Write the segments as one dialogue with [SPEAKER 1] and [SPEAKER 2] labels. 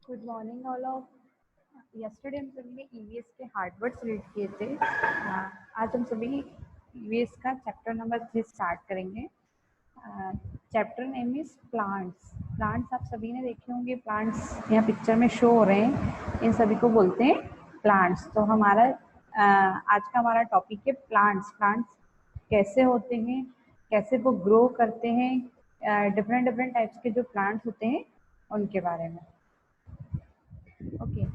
[SPEAKER 1] Good morning all of. Yesterday हम सभी ने ईवीएस के हार्ड वर्ड्स रीड किए थे। आज हम सभी ईवीएस का चैप्टर नंबर 3 स्टार्ट करेंगे। Chapter name is plants. Plants आप सभी ने देखे होंगे, प्लांट्स यहाँ पिक्चर में शो हो रहे हैं, इन सभी को बोलते हैं प्लांट्स। तो हमारा आज का हमारा टॉपिक है प्लांट्स। प्लांट्स कैसे होते हैं, कैसे वो ग्रो करते हैं, डिफरेंट डिफरेंट टाइप्स के जो प्लांट्स होते हैं उनके बारे में। Okay.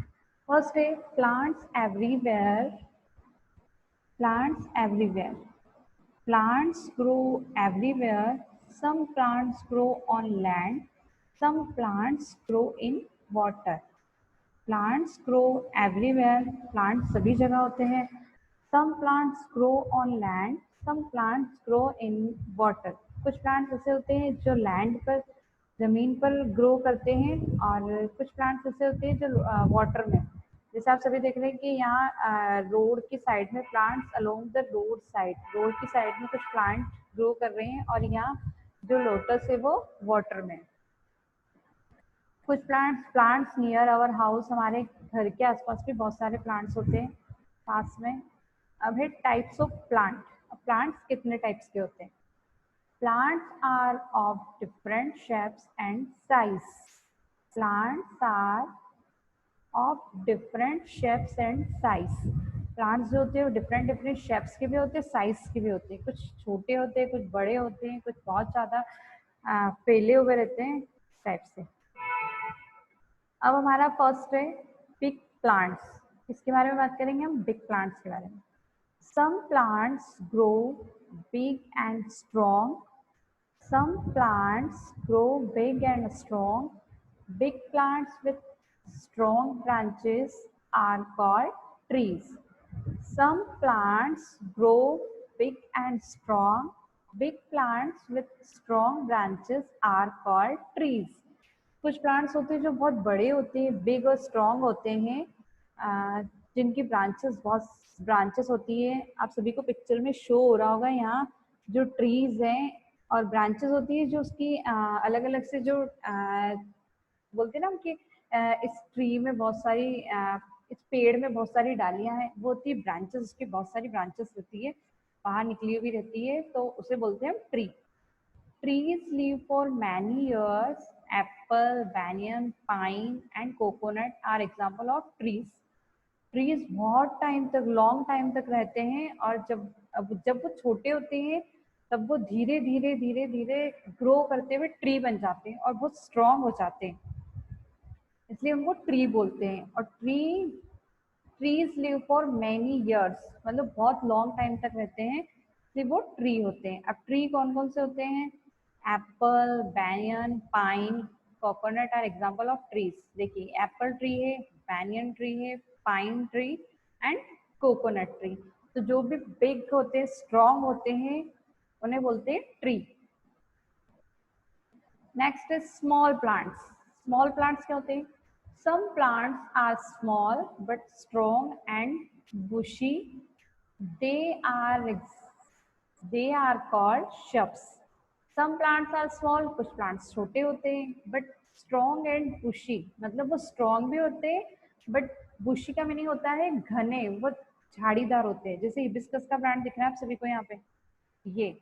[SPEAKER 1] First है plants everywhere. Plants everywhere. Plants grow everywhere. Some plants grow on land. Some plants grow in water. Plants grow everywhere. Plants सभी जगह होते हैं. Some plants grow on land. Some plants grow in water. कुछ प्लांट्स ऐसे होते हैं जो लैंड पर, जमीन पर ग्रो करते हैं, और कुछ प्लांट्स ऐसे होते हैं जो वाटर में। जैसे आप सभी देख रहे हैं कि यहाँ रोड की साइड में प्लांट्स अलोंग द रोड की साइड में कुछ प्लांट ग्रो कर रहे हैं, और यहाँ जो लोटस है वो वाटर में। कुछ प्लांट्स नियर आवर हाउस, हमारे घर के आसपास भी बहुत सारे प्लांट्स होते हैं पास में। अब है टाइप्स ऑफ प्लांट। प्लांट्स कितने टाइप्स के होते हैं? Plants are of different shapes and size. Plants are of different shapes and size. Plants जो होते हैं वो डिफरेंट डिफरेंट शेप्स के भी होते हैं, साइज के भी होते हैं। कुछ छोटे होते हैं, कुछ बड़े होते हैं, कुछ बहुत ज़्यादा फैले हुए रहते हैं, इस टाइप से। अब हमारा फर्स्ट है बिग प्लांट्स। इसके बारे में बात करेंगे हम, बिग प्लांट्स के बारे में। Some plants grow big and strong. Some plants grow big and strong. Big plants with strong branches are called trees. Some plants grow big and strong. Big plants with strong branches are called trees. कुछ plants होते हैं जो बहुत बड़े होते हैं, big और strong होते हैं, जिनकी ब्रांचेस होती है। आप सभी को पिक्चर में शो हो रहा होगा यहाँ जो ट्रीज हैं, और ब्रांचेस होती है जो उसकी अलग अलग से जो बोलते हैं ना कि इस ट्री में बहुत सारी इस पेड़ में बहुत सारी डालियां हैं, वो होती है ब्रांचेस। उसकी बहुत सारी ब्रांचेस रहती है, बाहर निकली हुई रहती है, तो उसे बोलते हैं tree. Trees live for many years. Apple, banyan, pine and coconut are example of trees. Trees बहुत टाइम तक, लॉन्ग टाइम तक रहते हैं, और जब वो छोटे होते हैं तब वो धीरे धीरे धीरे धीरे ग्रो करते हुए ट्री बन जाते हैं और बहुत स्ट्रॉन्ग हो जाते हैं, इसलिए उनको ट्री बोलते हैं। और trees live for many years, मतलब बहुत लॉन्ग टाइम तक रहते हैं, इसलिए वो ट्री होते हैं। अब ट्री कौन कौन से होते हैं? Apple, banyan, pine, coconut are example of trees. देखिए, एप्पल ट्री है, बैनियन ट्री है, pine tree and coconut tree. तो जो भी बिग होते हैं, स्ट्रॉन्ग होते हैं, उन्हें बोलते हैं tree. Next is small plants. Small plants क्या होते हैं? Some plants are small but strong and bushy. They are they are called shrubs. Some plants are small, कुछ प्लांट्स छोटे होते हैं, बट स्ट्रॉन्ग एंड बुशी, मतलब वो स्ट्रॉन्ग भी होते हैं, बट बुशी का मीनिंग होता है घने, वो झाड़ीदार होते हैं। जैसे हिबिस्कस का प्लांट दिख रहा है आप सभी को यहाँ पे, ये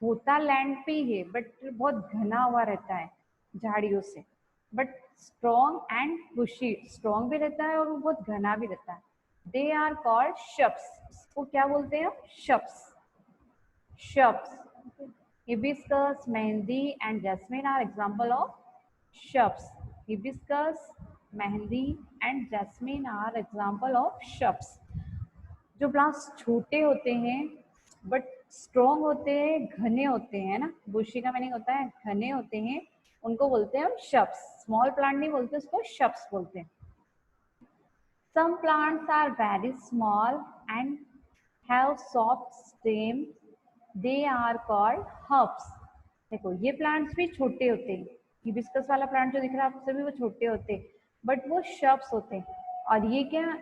[SPEAKER 1] होता लैंड पे ही है, बट बहुत घना हुआ रहता है झाड़ियों से। But strong and bushy, strong भी रहता है और वो बहुत घना भी रहता है। They are called shrubs. उसको क्या बोलते हैं? shrubs. Shrubs. Hibiscus, mehndi and jasmine are example of shrubs. Hibiscus, mehndi and jasmine are example of shrubs. जो प्लांट्स छोटे होते हैं बट स्ट्रॉन्ग होते हैं, घने होते हैं ना, बुशी का मीनिंग होता है घने होते हैं, उनको बोलते हैं हम shrubs. स्मॉल प्लांट नहीं बोलते, उसको shrubs बोलते हैं। Some plants are very small and have soft stem. They are called herbs. देखो, ये प्लांट्स भी छोटे होते हैं। हिबिस्कस वाला प्लांट जो दिख रहा है आपको सभी, वो छोटे होते हैं, बट वो shrubs होते हैं। और ये क्या,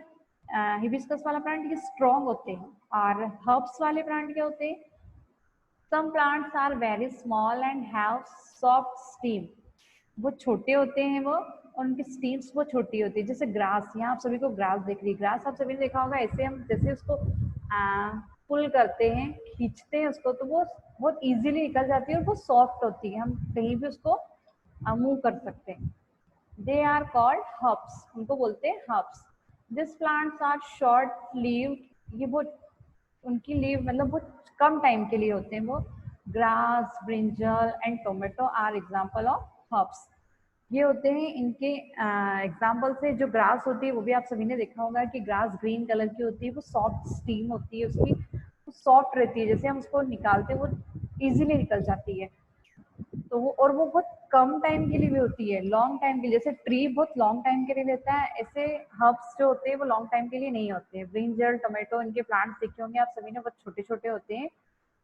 [SPEAKER 1] हिबिस्कस वाला प्लांट ये स्ट्रॉन्ग होते हैं, और हर्ब्स वाले प्लांट क्या होते हैं? Some plants are very small and have soft stem. बहुत छोटे होते हैं वो, और उनकी स्टीम्स बहुत छोटी होती है। जैसे ग्रास, यहाँ आप सभी को ग्रास दिख रही है, ग्रास आप सभी ने देखा होगा, ऐसे हम जैसे उसको पुल करते हैं, खींचते हैं उसको, तो वो बहुत इजीली निकल जाती है और वो सॉफ्ट होती है, हम कहीं भी उसको मूव कर सकते हैं। दे आर कॉल्ड हब्स, उनको बोलते हैं herbs. This plants are short lived, ये बहुत, उनकी लीव मतलब बहुत कम टाइम के लिए होते हैं वो। Grass, brinjal and tomato are example of herbs. ये होते हैं इनके एग्जाम्पल से। जो ग्रास होती है वो भी आप सभी ने देखा होगा कि ग्रास ग्रीन कलर की होती है, वो सॉफ्ट स्टीम होती है उसकी, वो सॉफ्ट रहती है, जैसे हम उसको निकालते हैं वो इजीली निकल जाती है। तो वो, और वो बहुत कम टाइम के लिए भी होती है, लॉन्ग टाइम के लिए। जैसे ट्री बहुत लॉन्ग टाइम के लिए रहता है, ऐसे हर्ब्स जो होते हैं वो लॉन्ग टाइम के लिए नहीं होते हैं। ब्रिंजल, टोमेटो, इनके प्लांट्स देखे होंगे आप सभी ने, बहुत छोटे छोटे होते हैं।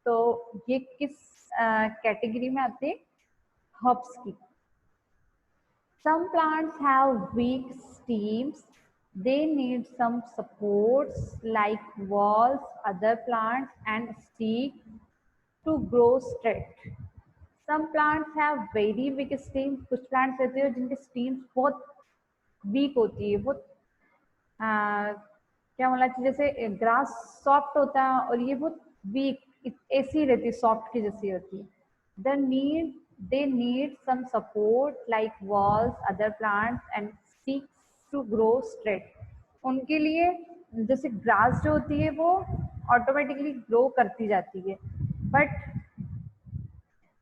[SPEAKER 1] तो ये किस कैटेगरी में आते हैं? हर्ब्स की। Some plants have weak stems. They need some supports like walls, other plants and stick to grow straight. Some plants have very weak stems. कुछ plants रहते हैं जिनके stems बहुत weak होती है, बहुत क्या बोलना चाहिए, जैसे ग्रास सॉफ्ट होता है और ये बहुत वीक ऐसी रहती है, सॉफ्ट की जैसी होती है। The need they need some support like walls, other plants and sticks to grow straight. उनके लिए जैसे ग्रास जो होती है वो ऑटोमेटिकली ग्रो करती जाती है, बट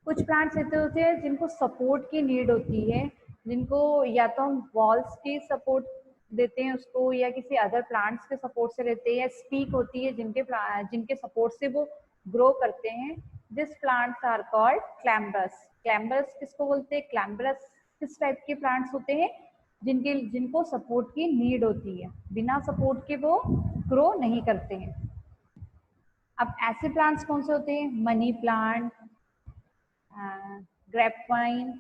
[SPEAKER 1] कुछ प्लांट्स ऐसे होते हैं जिनको सपोर्ट की नीड होती है, जिनको या तो हम वॉल्स की सपोर्ट देते हैं उसको, या किसी अदर प्लांट्स के सपोर्ट से रहते हैं, या स्पीक होती है जिनके सपोर्ट से वो ग्रो करते हैं। This plants are called clambers. Clambers किसको बोलते हैं? क्लैम्बरस किस टाइप के प्लांट्स होते हैं? जिनको सपोर्ट की नीड होती है, बिना सपोर्ट के वो ग्रो नहीं करते हैं। अब ऐसे प्लांट्स कौन से होते हैं? Money plant, grapevine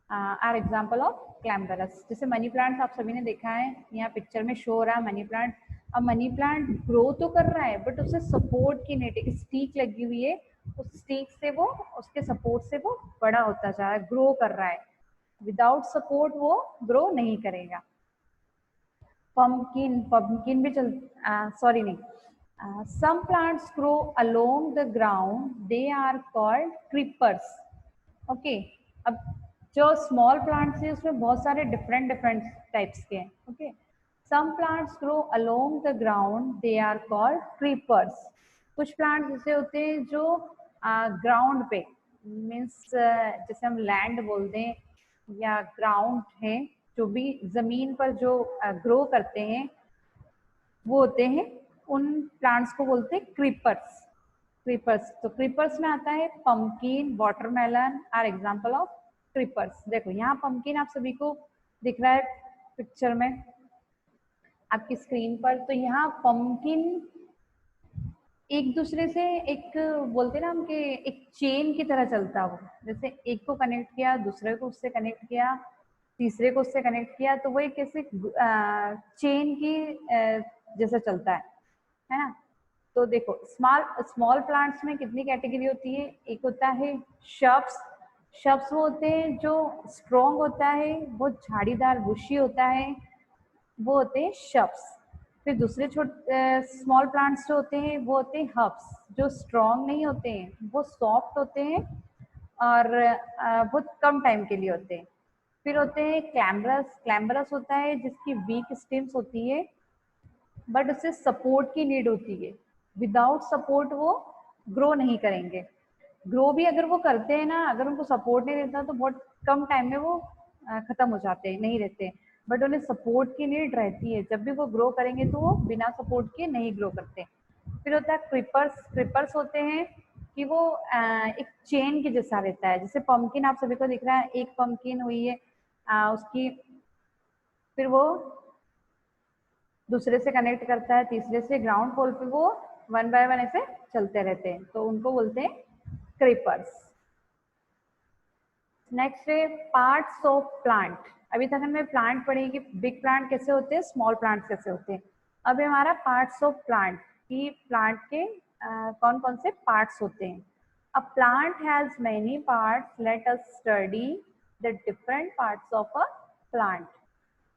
[SPEAKER 1] are example of clambers. जैसे मनी प्लांट आप सभी ने देखा है, यहाँ पिक्चर में शो हो रहा है मनी प्लांट। अब मनी प्लांट ग्रो तो कर रहा है बट उसे सपोर्ट की नीड, एक स्टिक लगी हुई है, उस स्टिक से वो, उसके सपोर्ट से वो बड़ा होता जा रहा है, ग्रो कर रहा है। विदाउट सपोर्ट वो ग्रो नहीं करेगा। पंपकिन, पंपकिन भी चल, सॉरी नहीं, some plants grow along the ground, they are called creepers. Okay, अब जो स्मॉल प्लांट्स है उसमें बहुत सारे डिफरेंट डिफरेंट टाइप्स के हैं। Okay, some plants grow along the ground, they are called creepers. कुछ प्लांट्स ऐसे होते हैं जो ग्राउंड पे, मीन्स जैसे हम लैंड बोलते हैं या ग्राउंड है, जो भी जमीन पर जो ग्रो करते हैं वो होते हैं, उन प्लांट्स को बोलते हैं क्रीपर्स। क्रीपर्स, तो क्रीपर्स में आता है pumpkin, watermelon are example of creepers. देखो यहाँ पंपकिन आप सभी को दिख रहा है पिक्चर में आपकी स्क्रीन पर। तो यहाँ पंपकिन एक दूसरे से, एक बोलते ना हम कि एक चेन की तरह चलता है वो, जैसे एक को कनेक्ट किया, दूसरे को उससे कनेक्ट किया, तीसरे को उससे कनेक्ट किया, तो वो एक ऐसे चेन की जैसा चलता है ना। तो देखो स्मॉल स्मॉल प्लांट्स में कितनी कैटेगरी होती है? एक होता है शब्स। शब्स वो होते हैं जो स्ट्रॉन्ग होता है, बहुत झाड़ीदार बुशी होता है, वो होते हैं शब्स। फिर दूसरे छोटे स्मॉल प्लांट्स जो होते हैं वो होते हैं हब्स, जो स्ट्रॉन्ग नहीं होते हैं, वो सॉफ्ट होते हैं और बहुत कम टाइम के लिए होते हैं। फिर होते हैं क्लैम्बरस। क्लैम्बरस होता है जिसकी वीक स्टेम्स होती है बट उसे सपोर्ट की नीड होती है, विदाउट सपोर्ट वो ग्रो नहीं करेंगे। ग्रो भी अगर वो करते हैं ना, अगर उनको सपोर्ट नहीं रहता तो बहुत कम टाइम में वो खत्म हो जाते हैं, नहीं रहते हैं। बट उन्हें सपोर्ट की नीड रहती है, जब भी वो ग्रो करेंगे तो वो बिना सपोर्ट के नहीं ग्रो करते। फिर होता है क्रीपर्स। क्रीपर्स होते हैं कि वो एक चेन के जैसा रहता है। जैसे पंपकिन आप सभी को दिख रहा है, एक पंपकिन हुई है उसकी, फिर वो दूसरे से कनेक्ट करता है, तीसरे से, ग्राउंड फ्लोर पे वो वन बाय वन ऐसे चलते रहते हैं, तो उनको बोलते हैं क्रीपर्स। नेक्स्ट है पार्ट्स ऑफ प्लांट। अभी तक हमने प्लांट पढ़ी कि बिग प्लांट कैसे होते हैं, स्मॉल प्लांट कैसे होते हैं। अब हमारा पार्ट्स ऑफ प्लांट की, प्लांट के कौन कौन से पार्ट्स होते हैं। A plant has many parts, let us study the different parts of a plant.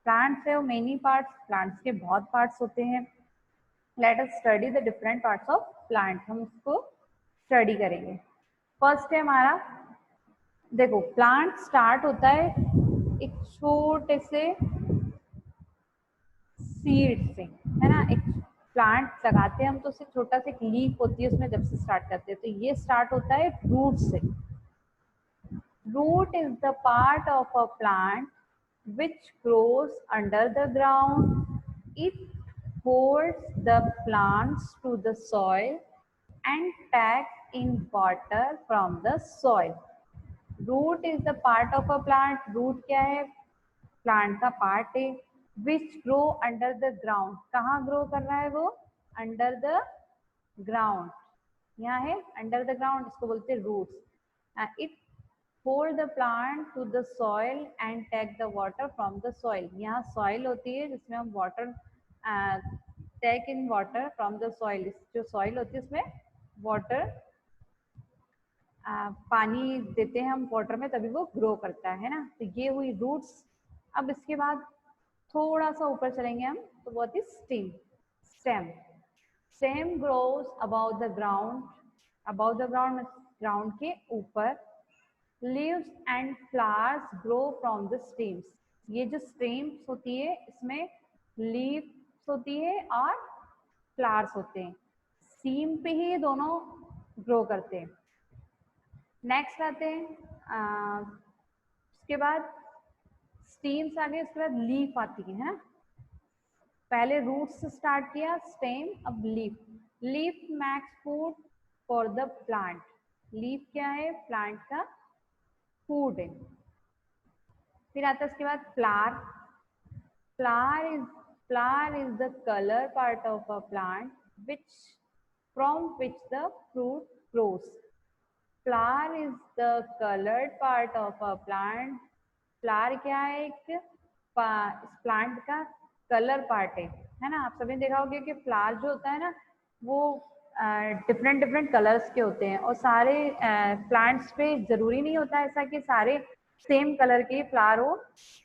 [SPEAKER 1] Plants have many parts, plants के बहुत पार्ट्स होते हैं। Let us study the different parts of plant, हम उसको स्टडी करेंगे। फर्स्ट है हमारा, देखो प्लांट स्टार्ट होता है एक छोटे से सीड से, है ना। एक प्लांट लगाते हैं हम तो उससे छोटा सा एक लीफ होती है उसमें, जब से स्टार्ट करते हैं तो ये स्टार्ट होता है रूट से। Root is the part of a plant which grows under the ground. It holds the plants to the soil and takes in water from the soil. Root is the part of a plant. Root क्या है? Plant का part है। Which grow under the ground, कहाँ grow कर रहा है वो? Under the ground, यहाँ है अंडर द ग्राउंड, इसको बोलते हैं roots. It hold the plant to the soil and take the water from the soil. यहाँ सॉइल होती है जिसमें हम water take in water from the soil, जो सॉइल होती है उसमें वाटर पानी देते हैं हम वाटर में, तभी वो ग्रो करता है ना। तो ये हुई रूट्स। अब इसके बाद थोड़ा सा ऊपर चलेंगे हम, तो वो होती stem. Stem stem grows about the ground, about the ground ground के ऊपर। Leaves and flowers grow from the stems. ये जो स्टेम्स होती है इसमें लीव्स होती है और फ्लावर्स होते हैं, स्टीम पे ही दोनों ग्रो करते हैं। नेक्स्ट आते हैं, उसके बाद स्टेम्स आ गए, उसके बाद लीफ आती है ना। पहले रूट से स्टार्ट किया, स्टेम, अब leaf. Leaf makes food for the plant. Leaf क्या है? प्लांट का फूड है। फिर आता है उसके बाद flower. Flower is the colour part of a plant which from which the fruit grows. Flower is the coloured part of a plant. Flower क्या है? एक प्लांट का कलर पार्ट है ना। आप सभी ने देखा होगा कि फ्लावर जो होता है ना वो डिफरेंट डिफरेंट कलर्स के होते हैं, और सारे प्लांट्स पे जरूरी नहीं होता ऐसा कि सारे सेम कलर के फ्लावर हो,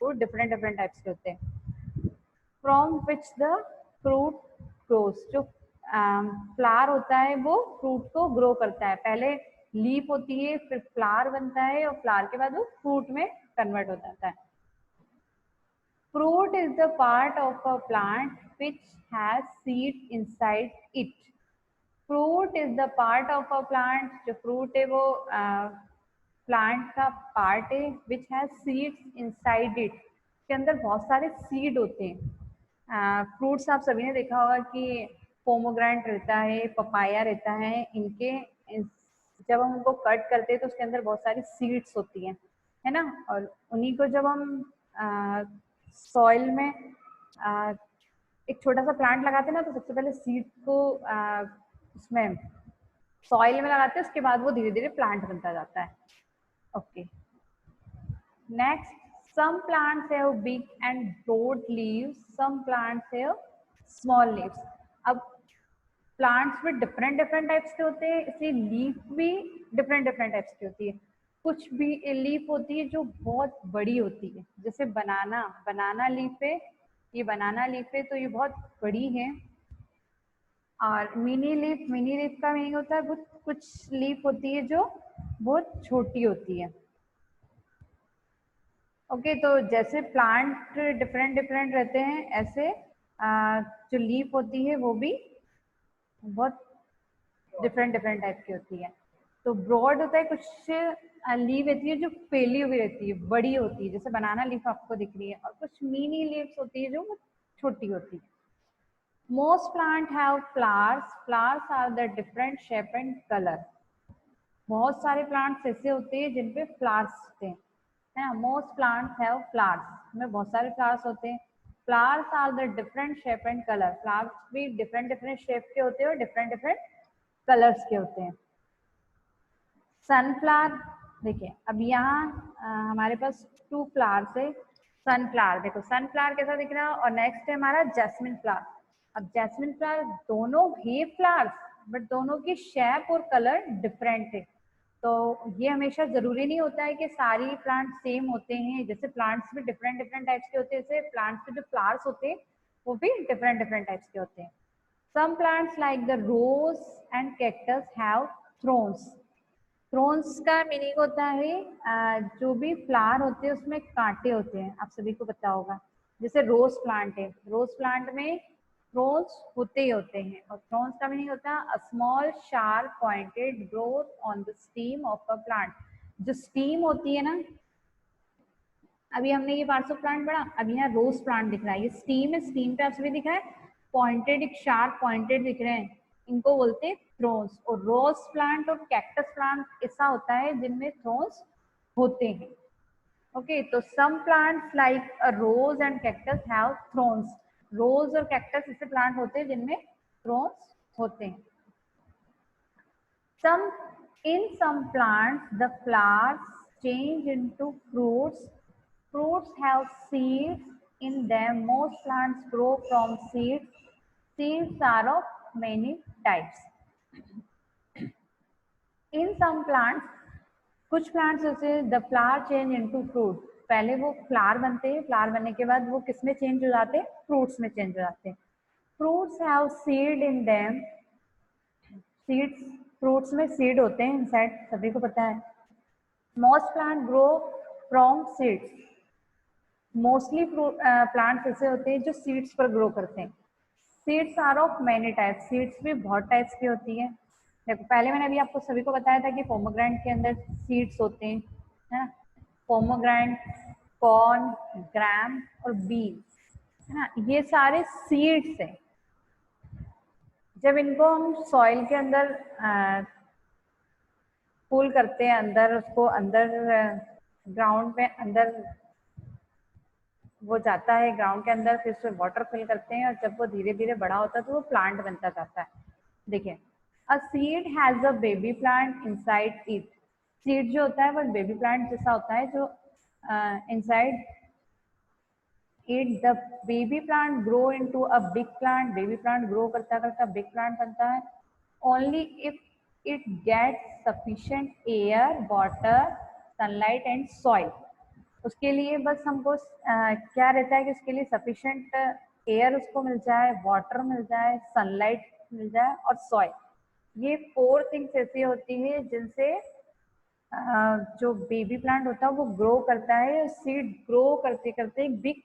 [SPEAKER 1] वो डिफरेंट डिफरेंट टाइप्स के होते हैं। From which the fruit grows, जो फ्लावर होता है वो फ्रूट को ग्रो करता है। पहले लीफ होती है, फिर फ्लावर बनता है, और फ्लावर के बाद वो फ्रूट में कन्वर्ट हो जाता है। Fruit is the part of a plant which has seed inside it. Fruit is the part of a plant, जो फ्रूट है वो प्लांट का पार्ट है, which has seeds inside it, के अंदर बहुत सारे सीड होते हैं। फ्रूट्स आप सभी ने देखा होगा कि पोमोग्रेनेट रहता है, पपाया रहता है, इनके जब हम उनको कट करते हैं तो उसके अंदर बहुत सारी सीड्स होती हैं, है ना। और उन्हीं को जब हम सॉइल में एक छोटा सा प्लांट लगाते हैं ना, तो सबसे पहले सीड को उसमें सॉइल में लगाते हैं, उसके बाद वो धीरे धीरे प्लांट बनता जाता है। Okay, next, some plants have big and broad leaves, some plants have small leaves. अब प्लांट्स में डिफरेंट डिफरेंट टाइप्स के होते हैं, इसलिए लीफ भी डिफरेंट डिफरेंट टाइप्स की होती है। कुछ भी लीफ होती है जो बहुत बड़ी होती है, जैसे बनाना लीफ है, ये बनाना लीफ है तो ये बहुत बड़ी है। और मिनी लीफ का मीनिंग होता है कुछ लीफ होती है जो बहुत छोटी होती है। ओके, तो जैसे प्लांट डिफरेंट डिफरेंट रहते हैं, ऐसे जो लीफ होती है वो भी बहुत डिफरेंट डिफरेंट टाइप की होती है। तो ब्रॉड होता है, कुछ लीफ रहती है जो फैली हुई रहती है, बड़ी होती है, जैसे बनाना लीफ आपको दिख रही है, और कुछ मिनी लीव्स होती है जो छोटी होती है। Most plant have flowers, flowers are the different shape and colour. बहुत सारे प्लांट्स ऐसे होते हैं जिन पे फ्लावर्स होते हैं, है ना। मोस्ट प्लांट्स हैव फ्लावर्स, में बहुत सारे फ्लावर्स होते हैं। Flowers are the different shape and colour, flowers भी डिफरेंट डिफरेंट शेप के होते हैं और डिफरेंट डिफरेंट कलर्स के होते हैं। सनफ्लावर, देखिए अब यहाँ हमारे पास 2 फ्लावर्स है। सनफ्लावर, देखो सनफ्लावर कैसा दिख रहा है। और नेक्स्ट है हमारा जैस्मिन फ्लावर। अब जैस्मिन फ्लावर दोनों ही फ्लावर्स, बट दोनों की शेप और कलर डिफरेंट है। तो ये हमेशा जरूरी नहीं होता है कि सारी प्लांट सेम होते हैं, जैसे प्लांट्स भी डिफरेंट डिफरेंट टाइप्स के होते हैं, जैसे प्लांट्स के जो फ्लावर्स होते हैं वो भी डिफरेंट डिफरेंट टाइप्स के होते हैं। Some plants like the rose and cactus have thorns. Thorns का मीनिंग होता है जो भी फ्लावर होते हैं उसमें कांटे होते हैं, आप सभी को पता होगा। जैसे रोज प्लांट है, रोज प्लांट में थ्रोन्स होते ही होते हैं, और थ्रोन्स का मीनिंग होता है a small sharp pointed growth on the steam of a plant. जो स्टीम होती है ना, अभी हमने ये पार्ट्स ऑफ प्लांट पढ़ा, अभी यहाँ रोज प्लांट दिख रहा है, ये स्टीम है, स्टीम पे आप सभी दिख रहा है पॉइंटेड, एक शार्प पॉइंटेड दिख रहे हैं, इनको बोलते हैं थ्रोन्स। और रोज प्लांट और कैक्टस प्लांट ऐसा होता है जिनमें थ्रोन्स होते हैं। ओके, तो some plants like a rose and cactus have thorns. Rose और कैक्टस ऐसे प्लांट होते हैं जिनमें थ्रोन्स होते हैं। In some plants the flowers change into fruits. Fruits have seeds in them. Most plants grow from seeds. Seeds are of many types. In some plants, कुछ plants जैसे the flower change into fruit, पहले वो flower बनते हैं, flower बनने के बाद वो किस में चेंज हो जाते हैं, फ्रूट्स में चेंज हो जाते हैं। Fruits have seed in them. Seeds, fruits में सीड होते हैं इनसाइड, सभी को पता है। Most plant grow from seeds. Mostly plants ऐसे होते हैं जो सीड्स पर ग्रो करते हैं। Seeds are of many types. Seeds भी बहुत टाइप्स की होती है। देखो, पहले मैंने अभी आपको सभी को बताया था कि पोमोग्रेनेट के अंदर सीड्स होते हैं, है ना। पोमोग्रेनेट, कॉर्न, ग्राम और बीन्स, है ना, ये सारे सीड्स हैं। जब इनको हम सॉइल के अंदर पुल करते हैं, अंदर उसको अंदर ग्राउंड में अंदर वो जाता है ग्राउंड के अंदर, फिर उसमें वाटर फिल करते हैं, और जब वो धीरे धीरे बड़ा होता है तो वो प्लांट बनता जाता है। देखिए, a seed has a baby plant inside it. Seed जो होता है वो बेबी प्लांट जैसा होता है जो inside it the baby plant grow into a big plant. Baby plant grow करता करता बिग प्लांट बनता है। Only if it gets sufficient air, water, sunlight and soil. उसके लिए बस हमको क्या रहता है कि उसके लिए सफिशिएंट एयर उसको मिल जाए, वाटर मिल जाए, सनलाइट मिल जाए और सॉइल। ये 4 थिंग्स ऐसी होती है जिनसे जो बेबी प्लांट होता है वो ग्रो करता है। सीड ग्रो करते करते एक बिग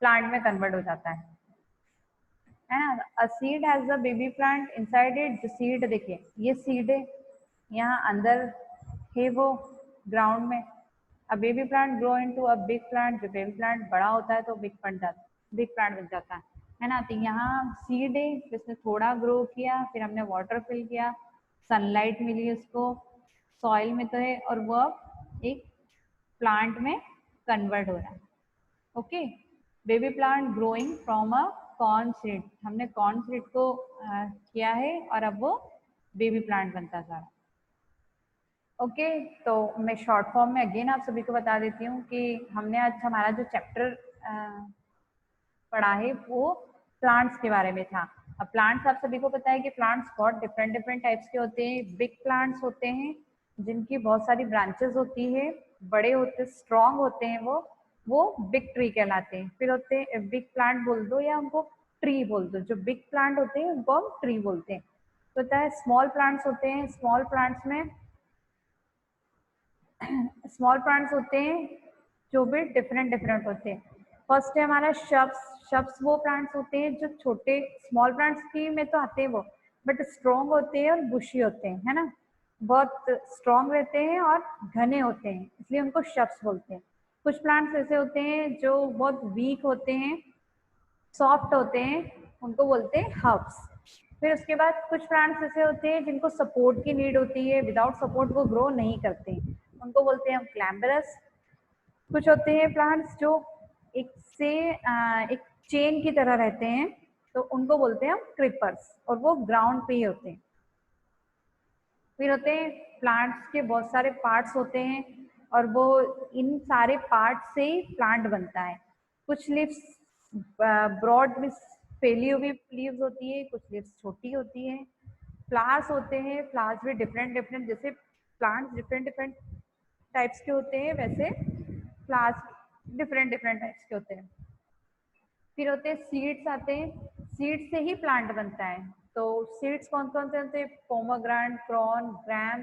[SPEAKER 1] प्लांट में कन्वर्ट हो जाता है ना। A seed has a baby plant inside it. जो सीड, देखिए ये सीड है, यहाँ अंदर है वो ग्राउंड में। A baby plant grow into a big plant. जो बेबी प्लांट बड़ा होता है तो बिग प्लांट बन जाता है ना। तो यहाँ सीड है जिसने थोड़ा ग्रो किया, फिर हमने वाटर फिल किया, सनलाइट मिली उसको, सॉइल में तो है, और वो एक प्लांट में कन्वर्ट हो रहा है। Okay, baby plant growing from a corn seed. हमने कॉर्न सीड को किया है और अब वो बेबी प्लांट बनता जा रहा है। ओके, तो मैं शॉर्ट फॉर्म में अगेन आप सभी को बता देती हूँ कि हमने आज हमारा जो चैप्टर पढ़ा है वो प्लांट्स के बारे में था। अब प्लांट्स आप सभी को पता है कि प्लांट्स बहुत डिफरेंट डिफरेंट टाइप्स के होते हैं। बिग प्लांट्स होते हैं जिनकी बहुत सारी ब्रांचेस होती है, बड़े होते, स्ट्रॉन्ग होते हैं, वो बिग ट्री कहलाते हैं। फिर होते हैं बिग प्लांट बोल दो या उनको ट्री बोल दो। जो बिग प्लांट होते हैं उनको हम ट्री बोलते हैं। तो होता है स्मॉल प्लांट्स होते हैं। स्मॉल प्लांट्स में स्मॉल प्लांट्स होते हैं जो भी डिफरेंट डिफरेंट होते हैं। फर्स्ट है हमारा शब्स। शब्स वो प्लांट्स होते हैं जो छोटे, स्मॉल प्लांट्स की में तो आते हैं वो, बट स्ट्रॉन्ग होते हैं और बुशी होते हैं, है ना। बहुत स्ट्रॉन्ग रहते हैं और घने होते हैं, इसलिए उनको शब्स बोलते हैं। कुछ प्लांट्स ऐसे होते हैं जो बहुत वीक होते हैं, सॉफ्ट होते हैं, उनको बोलते हैं हर्ब्स। फिर उसके बाद कुछ प्लांट्स ऐसे होते हैं जिनको सपोर्ट की नीड होती है, विदाउट सपोर्ट वो ग्रो नहीं करते, उनको बोलते हैं हम क्लैम्बरस। कुछ होते हैं प्लांट्स जो एक से एक चेन की तरह रहते हैं, तो उनको बोलते हैं हम क्रीपर्स, और वो ग्राउंड पे ही होते हैं। फिर होते हैं प्लांट्स के बहुत सारे पार्ट्स होते हैं, और वो इन सारे पार्ट से ही प्लांट बनता है। कुछ लीव्स ब्रॉड में फैली हुई लीव्स होती है, कुछ लीव्स छोटी होती है। फ्लावर्स होते हैं, फ्लावर्स भी डिफरेंट डिफरेंट, जैसे प्लांट्स डिफरेंट डिफरेंट टाइप्स के होते हैं, वैसे फ्लावर्स डिफरेंट डिफरेंट टाइप्स के होते हैं। फिर होते हैं सीड्स आते हैं, सीड्स से ही प्लांट बनता है। तो सीड्स कौन कौन से होते हैं? पोमोग्रानेट, कॉर्न, ग्राम,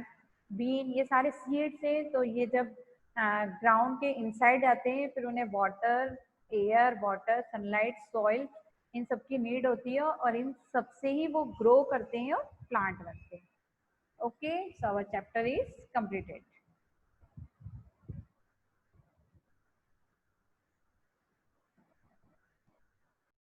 [SPEAKER 1] बीन, ये सारे सीड्स हैं। तो ये जब ग्राउंड के इनसाइड आते हैं, फिर उन्हें water, air, water, sunlight, soil, इन सब की नीड होती है और इन सब से ही वो ग्रो करते हैं और प्लांट बनते हैं। Okay, so our chapter is completed.